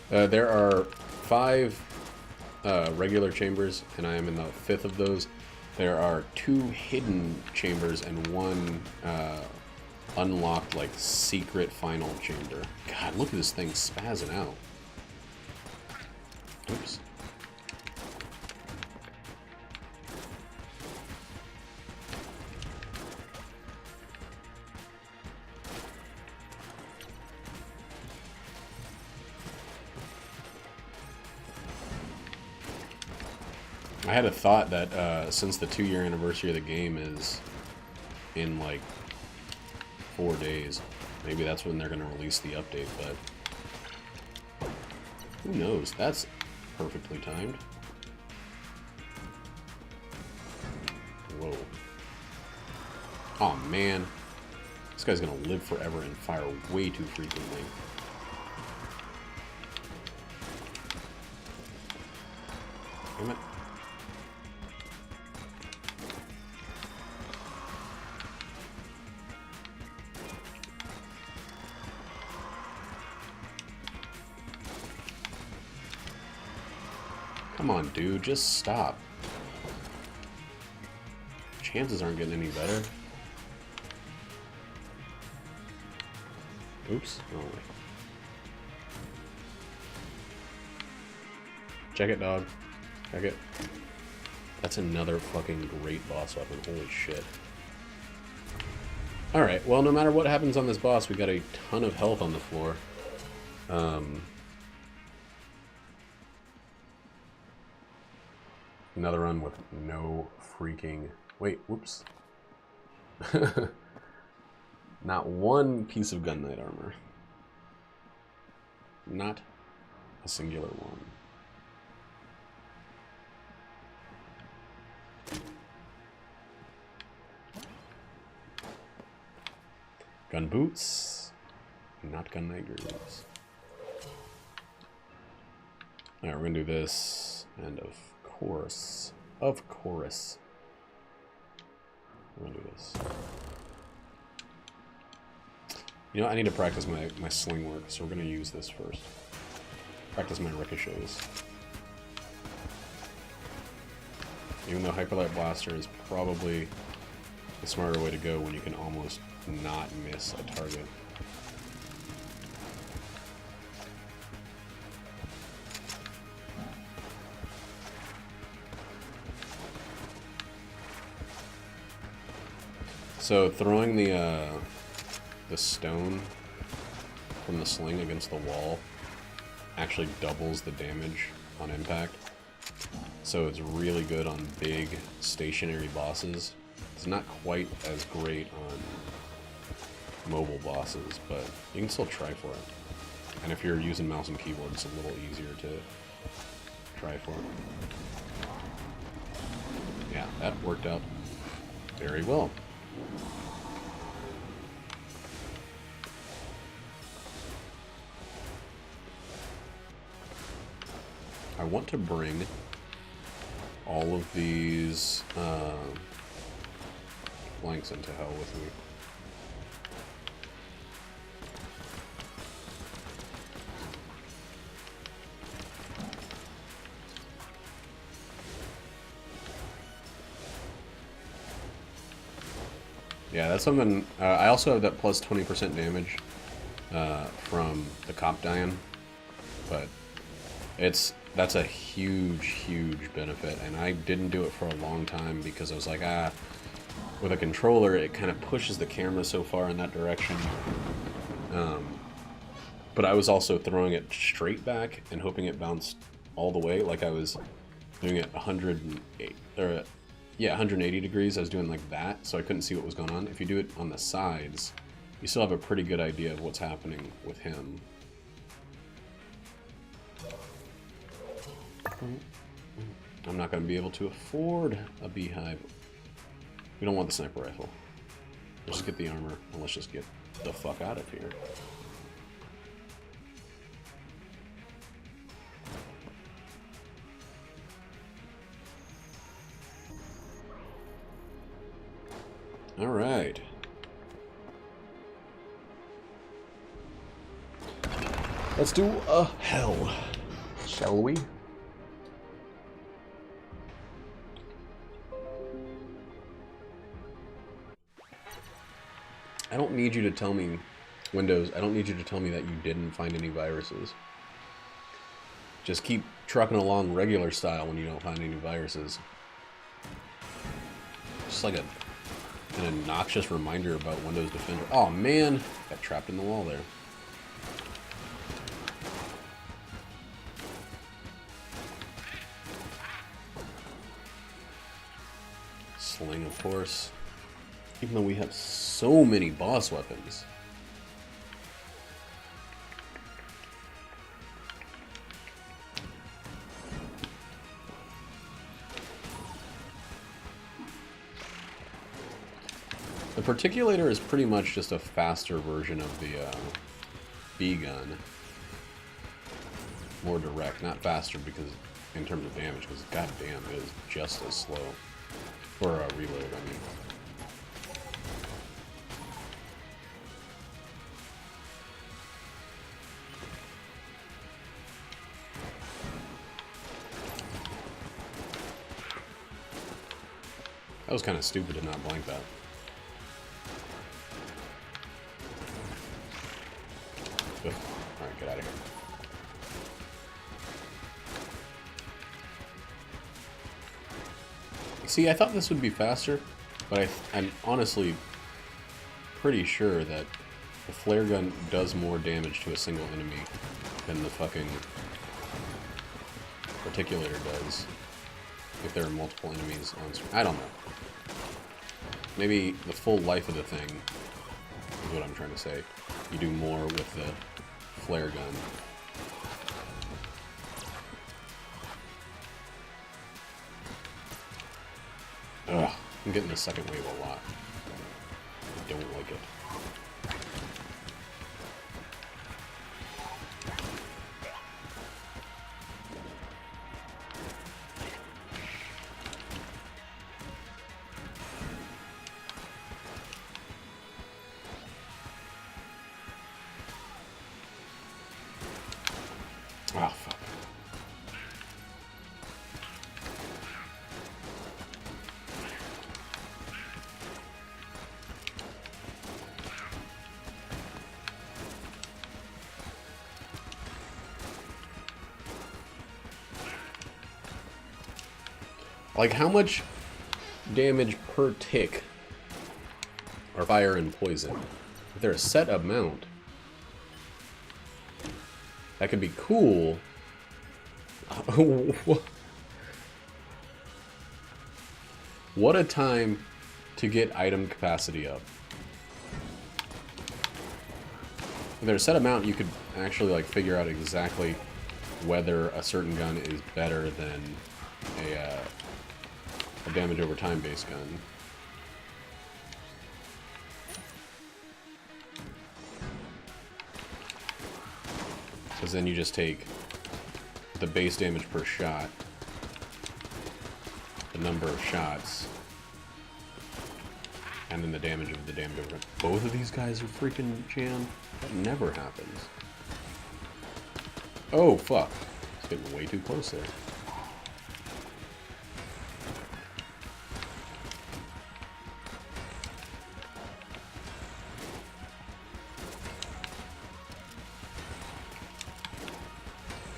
There are 5 regular chambers, and I am in the 5th of those. There are 2 hidden chambers and 1 unlocked, like, secret final chamber. God, look at this thing spazzing out. Oops. I had a thought that since the 2-year anniversary of the game is in like 4 days, maybe that's when they're going to release the update, but who knows? That's perfectly timed. Whoa. Oh man, this guy's going to live forever and fire way too frequently. Damn it. Come on, dude, just stop. Chances aren't getting any better. Oops. Oh, wait. Check it, dog. Check it. That's another fucking great boss weapon. Holy shit. Alright, well, no matter what happens on this boss, we got a ton of health on the floor. Another run with no freaking... Wait, whoops. Not one piece of gun knight armor. Not a singular one. Gun boots, not gun knight greaves. Alright, we're gonna do this, and of course, we're gonna do this. You know, I need to practice my sling work, so we're gonna use this first. Practice my ricochets. Even though Hyperlight Blaster is probably the smarter way to go when you can almost not miss a target. So throwing the stone from the sling against the wall actually doubles the damage on impact. So it's really good on big stationary bosses. It's not quite as great on mobile bosses, but you can still try for it. And if you're using mouse and keyboard, it's a little easier to try for it. Yeah, that worked out very well. I want to bring all of these flanks into hell with me. Yeah, that's something. I also have that plus 20% damage from the cop dying, but that's a huge benefit, and I didn't do it for a long time because I was like, with a controller, it kind of pushes the camera so far in that direction. But I was also throwing it straight back and hoping it bounced all the way, like I was doing it 108, or yeah, 180 degrees. I was doing like that, so I couldn't see what was going on. If you do it on the sides, you still have a pretty good idea of what's happening with him. I'm not going to be able to afford a beehive. We don't want the sniper rifle. Let's just get the armor, and let's just get the fuck out of here. Alright. Let's do a hell, shall we? I don't need you to tell me, Windows, I don't need you to tell me that you didn't find any viruses. Just keep trucking along regular style when you don't find any viruses. Just like an obnoxious reminder about Windows Defender. Oh man, got trapped in the wall there. Sling, of course. Even though we have so many boss weapons. The Particulator is pretty much just a faster version of the bee gun. More direct, not faster because in terms of damage, because goddamn, it is just as slow. Or reload, I mean. That was kind of stupid to not blank that. Alright, get out of here. See, I thought this would be faster, but I'm honestly pretty sure that the flare gun does more damage to a single enemy than the fucking Particulator does if there are multiple enemies on screen. I don't know. Maybe the full life of the thing is what I'm trying to say. You do more with the flare gun. Ugh, I'm getting the second wave a lot. I don't like it. Ah, fuck. Like, how much damage per tick are fire and poison? If they're a set amount, that could be cool. What a time to get item capacity up. If they're a set amount, you could actually like figure out exactly whether a certain gun is better than a damage over time based gun. Because then you just take the base damage per shot, the number of shots, and then the damage of the damage over. Both of these guys are freaking jammed. That never happens. Oh, fuck. It's getting way too close there.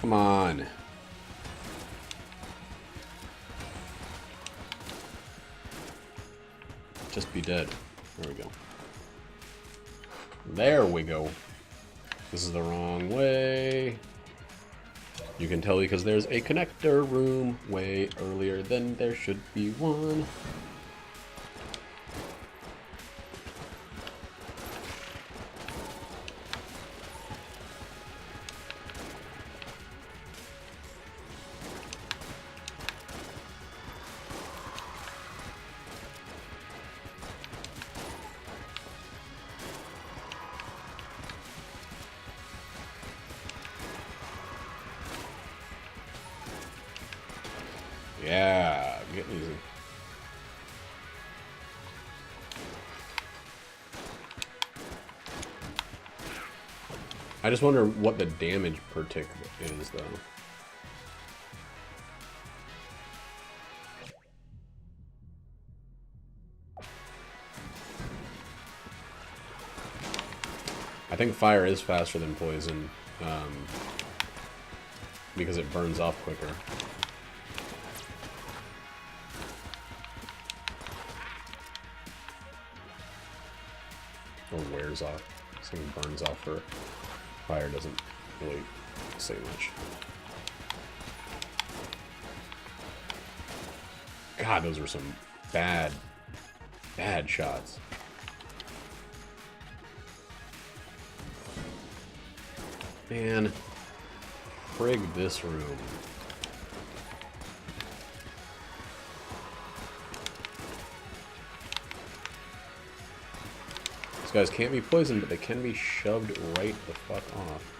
Come on. Just be dead. There we go. There we go. This is the wrong way. You can tell because there's a connector room way earlier than there should be one. Yeah, I'm getting easy. I just wonder what the damage per tick is, though. I think fire is faster than poison, because it burns off quicker. Or wears off. This thing burns off for fire, doesn't really say much. God, those were some bad shots. Man, frig this room. Guys can't be poisoned, but they can be shoved right the fuck off.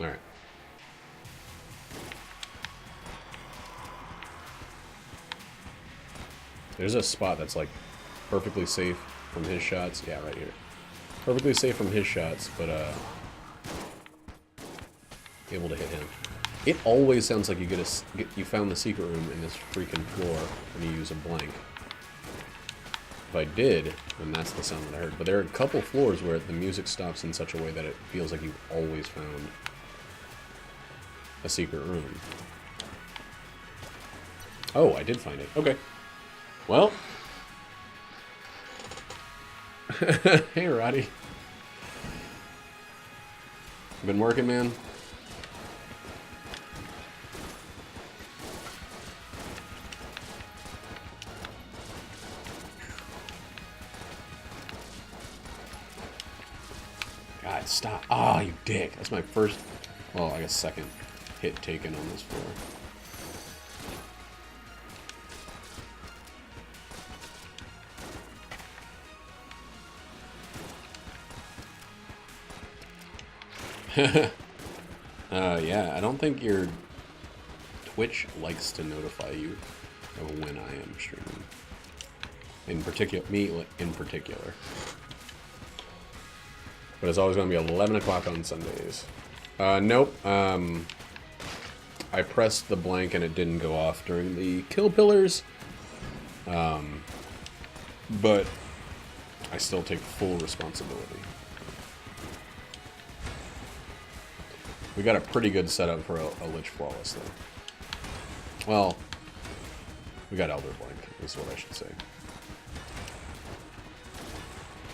Alright. There's a spot that's like perfectly safe from his shots. Yeah, right here. Perfectly safe from his shots, but able to hit him. It always sounds like you found the secret room in this freaking floor when you use a blank. If I did, then that's the sound that I heard. But there are a couple floors where the music stops in such a way that it feels like you've always found a secret room. Oh, I did find it. Okay. Well. Hey, Roddy. Been working, man? God, stop. Ah, oh, you dick. That's my first, well, I guess second hit taken on this floor. Yeah, I don't think your Twitch likes to notify you of when I am streaming. In particular, me in particular. But it's always going to be 11 o'clock on Sundays. Nope. I pressed the blank and it didn't go off during the kill pillars. But I still take full responsibility. We got a pretty good setup for a Lich Flawless, though. Well, we got Elder Blank, is what I should say.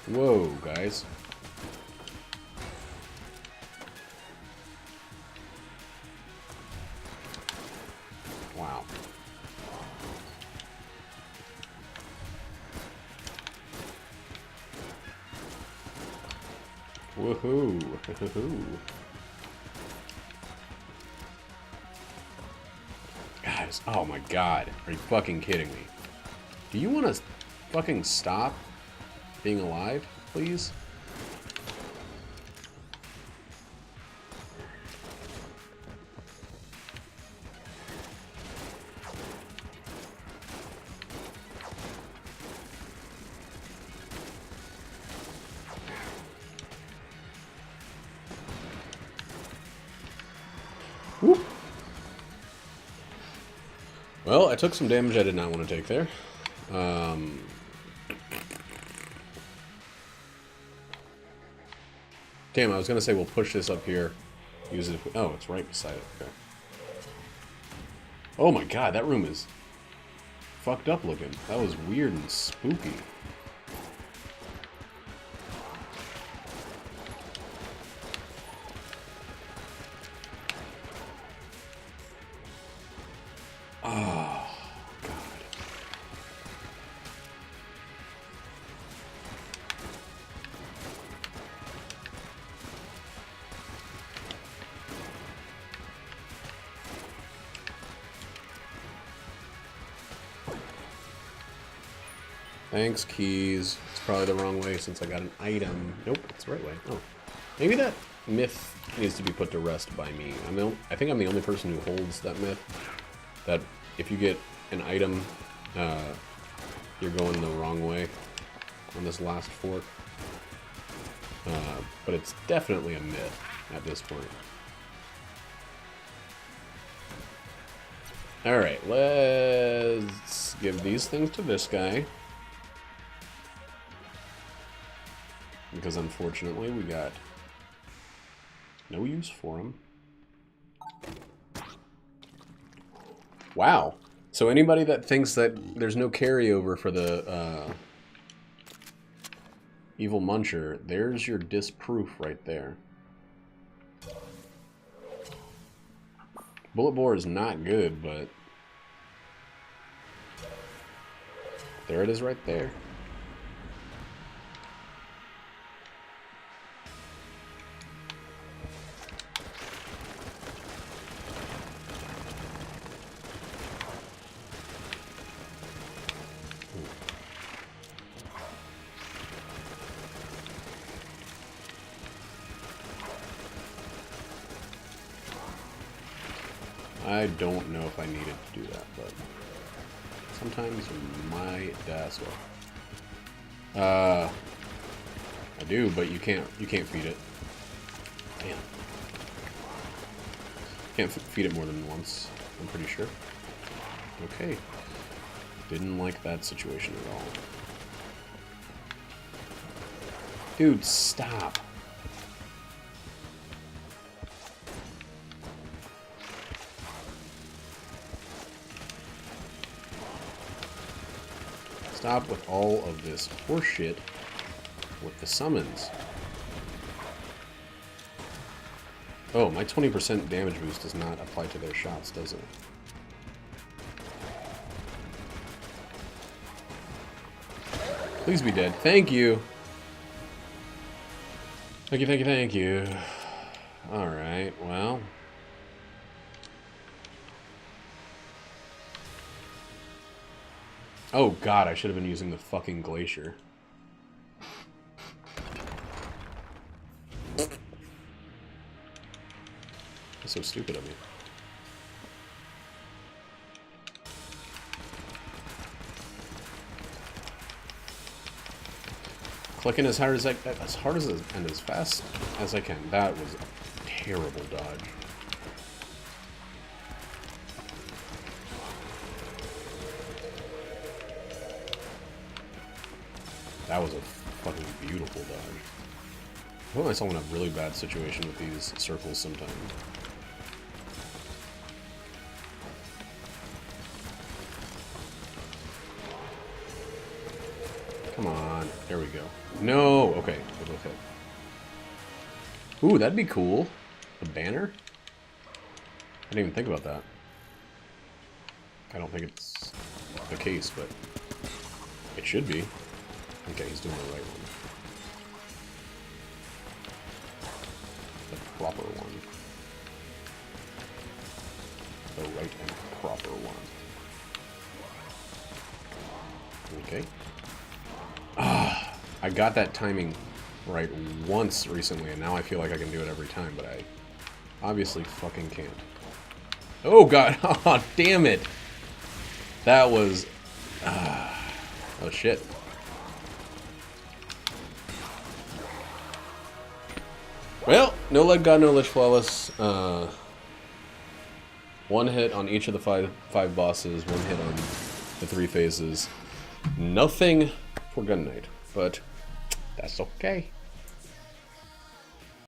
Whoa, guys. Wow. Woohoo! Woohoo! Guys, oh my god. Are you fucking kidding me? Do you want to fucking stop being alive, please? Whoop. Well, I took some damage I did not want to take there. Damn, I was going to say we'll push this up here. Use it. Oh, it's right beside it. Okay. Oh my god, that room is fucked up looking. That was weird and spooky. Oh, God. Thanks, keys. It's probably the wrong way since I got an item. Nope, it's the right way. Oh. Maybe that myth needs to be put to rest by me. I think I'm the only person who holds that myth. That if you get an item, you're going the wrong way on this last fork. But it's definitely a myth at this point. Alright, let's give these things to this guy. Because unfortunately we got no use for him. Wow. So anybody that thinks that there's no carryover for the Evil Muncher, there's your disproof right there. Bullet Bore is not good, but there it is right there. I don't know if I needed to do that, but sometimes you might as well. I do, but you can't feed it. Damn. Can't feed it more than once, I'm pretty sure. Okay. Didn't like that situation at all. Dude, stop. Stop with all of this horseshit with the summons. Oh, my 20% damage boost does not apply to their shots, does it? Please be dead. Thank you. Thank you, thank you, thank you. Alright, well. Oh god, I should have been using the fucking glacier. That's so stupid of me. Clicking as hard as and as fast as I can. That was a terrible dodge. That was a fucking beautiful dodge. I put myself in a really bad situation with these circles sometimes. Come on. There we go. No! Okay. They both hit. Ooh, that'd be cool. A banner? I didn't even think about that. I don't think it's the case, but it should be. Okay, he's doing the right one. The proper one. The right and proper one. Okay. Ah, I got that timing right once recently, and now I feel like I can do it every time, but I obviously fucking can't. Oh god, oh damn it! That was... oh shit. Well, no leg god, no lich flawless. One hit on each of the five bosses, one hit on the 3 phases. Nothing for Gun Knight, but that's okay.